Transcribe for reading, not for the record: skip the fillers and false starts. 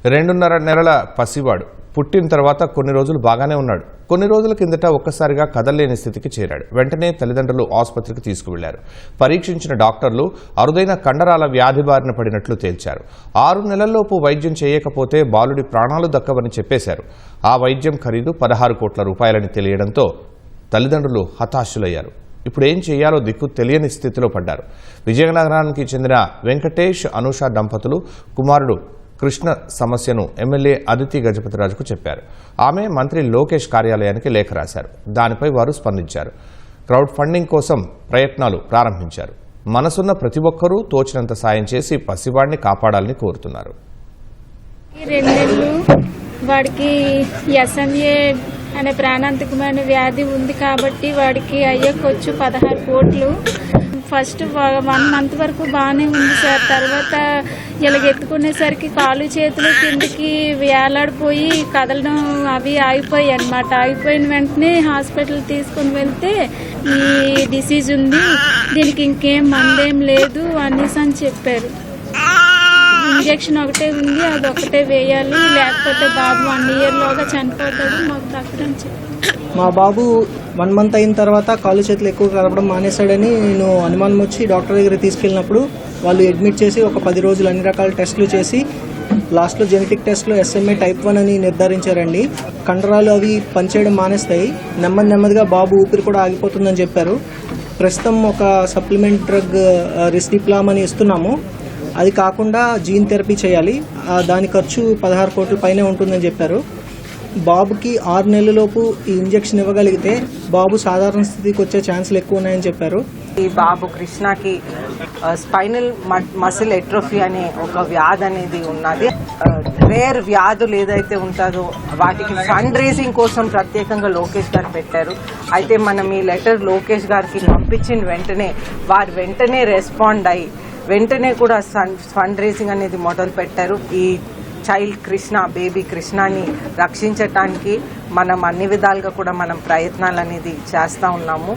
2.5 నెలల పసివాడు పుట్టిన తర్వాత కొన్ని రోజులు బాగానే ఉన్నాడు. కొన్ని రోజుల కిందట ఒక్కసారిగా కదలలేని స్థితికి చేరాడు. వెంటనే తల్లిదండ్రులు ఆసుపత్రికి తీసుకువెళ్లారు. పరీక్షించిన డాక్టర్లు అరుదైన కండరాల వ్యాధి బారిన పడినట్లు తేల్చారు. 6 నెలల్లోపు వైద్యం చేయకపోతే బాలుడి ప్రాణాలు దక్కవని చెప్పేశారు. ఆ వైద్యం ఖరీదు 16 కోట్ల రూపాయలని తెలియడంతో తల్లిదండ్రులు హతాశులయ్యారు. ఇప్పుడు ఏం చేయాలో దిక్కు తెలియని స్థితిలో పడ్డారు. విజయనగరానికి చెందిన వెంకటేష్, అనూష దంపతులు కుమారుడు కృష్ణ సమస్యను ఎమ్మెల్యే అదితి గజపతిరాజుకు చెప్పారు. ఆమె మంత్రి లోకేష్ కార్యాలయానికి లేఖ రాశారు. దానిపై వారు స్పందించారు. క్రౌడ్ ఫండింగ్ కోసం ప్రయత్నాలు ప్రారంభించారు. మనసున్న ప్రతి ఒక్కరూ తోచినంత సాయం చేసి పసివాడిని కాపాడాలని కోరుతున్నారు. 2 నెలలు వాడికి SMA అనే ప్రాణాంతకమైన వ్యాధి ఉంది కాబట్టి వాడికి అయ్యకొచ్చు 16 కోట్లు. ఫస్ట్ 1 మంత్ వరకు బాగానే ఉంది సార్. తర్వాత ఇలాగెత్తుకునేసరికి కాలు చేతులు కిందకి వేలాడిపోయి కదలడం అవి ఆగిపోయాయి అన్నమాట. ఆగిపోయిన వెంటనే హాస్పిటల్ తీసుకుని వెళ్తే ఈ డిసీజ్ ఉంది, దీనికి ఇంకేం మందేం లేదు అనేసి అని చెప్పారు. ఇంజెక్షన్ ఒకటే ఉంది, అది ఒకటే వేయాలి, లేకపోతే బాబు 1 ఇయర్లోగా చనిపోతాడు, మాకు దక్కడని చెప్పారు. మా బాబు 1 మంత్ అయిన తర్వాత కాళ్ళు చేతులు ఎక్కువ కలపడం మానేశాడని నేను అనుమానం వచ్చి డాక్టర్ దగ్గరికి తీసుకెళ్ళినప్పుడు వాళ్ళు అడ్మిట్ చేసి ఒక 10 రోజులు అన్ని రకాల టెస్టులు చేసి లాస్ట్లో జెనెటిక్ టెస్ట్లో SMA type 1 అని నిర్ధారించారండి. కండరాలు అవి పనిచేయడం మానేస్తాయి. నెమ్మదిగా బాబు ఊపిరి కూడా ఆగిపోతుందని చెప్పారు. ప్రస్తుతం ఒక సప్లిమెంట్ డ్రగ్ రిస్డిప్లామ్ అని ఇస్తున్నాము. అది కాకుండా జీన్ థెరపీ చేయాలి. దాని ఖర్చు 16 కోట్ల పైనే ఉంటుందని చెప్పారు. బాబుకి 6 నెలలలోపు ఈ ఇంజెక్షన్ ఇవ్వగలిగితే బాబు సాధారణ స్థితికి వచ్చే ఛాన్సులు ఎక్కువ ఉన్నాయని చెప్పారు. ఈ బాబు కృష్ణకి స్పైనల్ మసిల్ ఎట్రోఫీ అనే ఒక వ్యాధి అనేది ఉన్నది. రేర్ వ్యాధులు ఏదైతే ఉంటుందో వాటికి ఫండ్ రేజింగ్ కోసం ప్రత్యేకంగా లోకేష్ గారు పెట్టారు. అయితే మనం ఈ లెటర్ లోకేష్ గారికి పంపించిన వెంటనే వారు వెంటనే రెస్పాండ్ అయ్యి వెంటనే కూడా ఫండ్ రేజింగ్ అనేది మొదలు పెట్టారు. ఈ చైల్డ్ కృష్ణ, బేబీ కృష్ణని రక్షించటానికి మనం అన్ని విధాలుగా కూడా మనం ప్రయత్నాలు అనేది చేస్తూ ఉన్నాము.